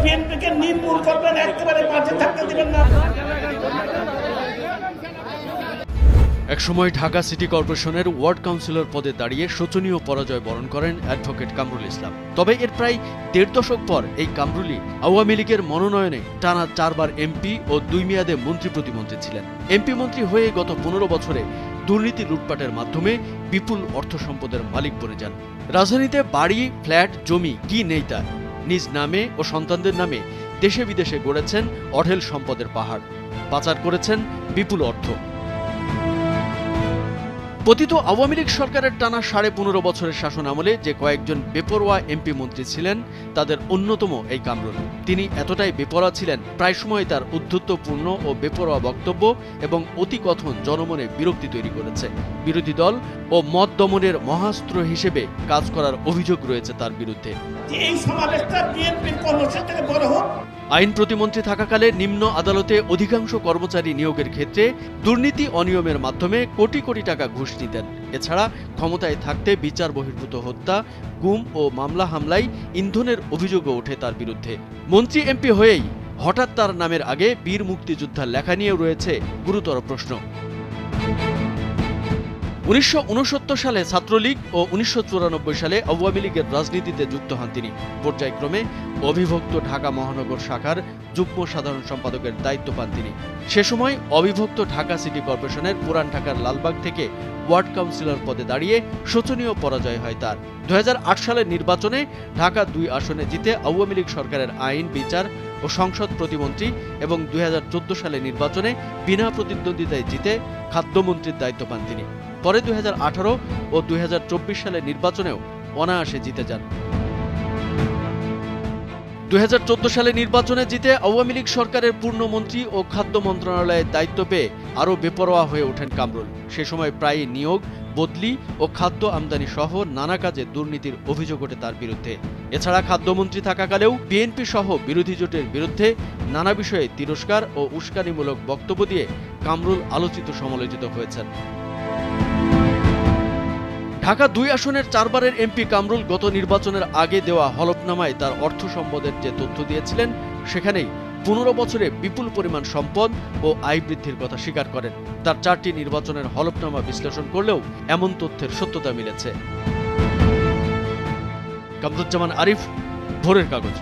বিএনপিকে নির্মূল করবেন, একেবারে মাঝে থাকতে দিবেন না। একসময় ঢাকা সিটি কর্পোরেশনের ওয়ার্ড কাউন্সিলর পদে দাঁড়িয়ে শোচনীয় পরাজয় বরণ করেন অ্যাডভোকেট কামরুল ইসলাম। তবে এর প্রায় ১.৫ দশক পর এই কামরুলই আওয়ামী লীগের মনোনয়নে টানা ৪ বার এমপি ও ২ মেয়াদে মন্ত্রী প্রতিমন্ত্রী ছিলেন। এমপি মন্ত্রী হয়ে গত ১৫ বছরে দুর্নীতি লুটপাটের মাধ্যমে বিপুল অর্থ সম্পদের মালিক বনে যান। রাজধানীতে বাড়ি, ফ্ল্যাট, জমি কি নেই তার। নিজ নামে ও সন্তানদের নামে দেশে বিদেশে গড়েছেন অঢেল সম্পদের পাহাড়। পাচার করেছেন বিপুল অর্থ। পতিত আওয়ামী লীগ সরকারের টানা ১৫.৫ বছরের শাসন আমলে যে কয়েকজন বেপরোয়া এমপি মন্ত্রী ছিলেন তাদের অন্যতম এই কামরুল। তিনি এতটাই বেপরোয়া ছিলেন, প্রায় সময় তার উদ্ধত্তপূর্ণ ও বেপরোয়া বক্তব্য এবং অতিকথন জনমনে বিরক্তি তৈরি করেছে। বিরোধী দল ও মত দমনের মহাস্ত্র হিসেবে কাজ করার অভিযোগ রয়েছে তার বিরুদ্ধে। এই সমাবেশটা বিএনপির কর্মসূচি থেকে বড় হোক। আইন প্রতিমন্ত্রী থাকাকালে নিম্ন আদালতে অধিকাংশ কর্মচারী নিয়োগের ক্ষেত্রে দুর্নীতি অনিয়মের মাধ্যমে কোটি কোটি টাকা ঘুষ নিতেন। এছাড়া ক্ষমতায় থাকতে বিচার বহির্ভূত হত্যা, গুম ও মামলা হামলায় ইন্ধনের অভিযোগও ওঠে তার বিরুদ্ধে। মন্ত্রী এমপি হয়েই হঠাৎ তার নামের আগে বীর মুক্তিযোদ্ধা লেখা নিয়েও রয়েছে গুরুতর প্রশ্ন। ১৯৬৯ সালে ছাত্রলীগ ও ১৯৯৪ সালে আওয়ামী লীগের রাজনীতিতে যুক্ত হন তিনি। পর্যায়ক্রমে অবিভক্ত ঢাকা মহানগর শাখার যুগ্ম সাধারণ সম্পাদকের দায়িত্ব পান তিনি। সে সময় অবিভক্ত ঢাকা সিটি কর্পোরেশনের পুরান ঢাকার লালবাগ থেকে ওয়ার্ড কাউন্সিলর পদে দাঁড়িয়ে শোচনীয় পরাজয় হয় তার। ২০০৮ সালের নির্বাচনে ঢাকা ২ আসনে জিতে আওয়ামী লীগ সরকারের আইন, বিচার ও সংসদ প্রতিমন্ত্রী এবং ২০১৪ সালের নির্বাচনে বিনা প্রতিদ্বন্দ্বিতায় জিতে খাদ্যমন্ত্রীর দায়িত্ব পান তিনি। পরে ২০১৮ ও ২০২৪ সালের নির্বাচনেও অনায়াসে জিতে যান। ২০১৪ সালে নির্বাচনে জিতে আওয়ামী লীগ সরকারের পূর্ণমন্ত্রী ও খাদ্য মন্ত্রণালয়ের দায়িত্ব পেয়ে আরও বেপরোয়া হয়ে ওঠেন কামরুল। সে সময় প্রায়ই নিয়োগ, বদলি ও খাদ্য আমদানি সহ নানা কাজে দুর্নীতির অভিযোগ ওঠে তার বিরুদ্ধে। এছাড়া খাদ্যমন্ত্রী থাকাকালেও বিএনপি সহ বিরোধী জোটের বিরুদ্ধে নানা বিষয়ে তিরস্কার ও উস্কানিমূলক বক্তব্য দিয়ে কামরুল আলোচিত সমালোচিত হয়েছেন। ঢাকা ২ আসনের ৪ বারের এমপি কামরুল গত নির্বাচনের আগে দেওয়া হলফনামায় তার অর্থ সম্পদের যে তথ্য দিয়েছিলেন সেখানেই ১৫ বছরে বিপুল পরিমাণ সম্পদ ও আয় বৃদ্ধির কথা স্বীকার করেন। তার ৪টি নির্বাচনের হলফনামা বিশ্লেষণ করলেও এমন তথ্যের সত্যতা মিলেছে। কামরুজ্জামান আরিফ, ভোরের কাগজ।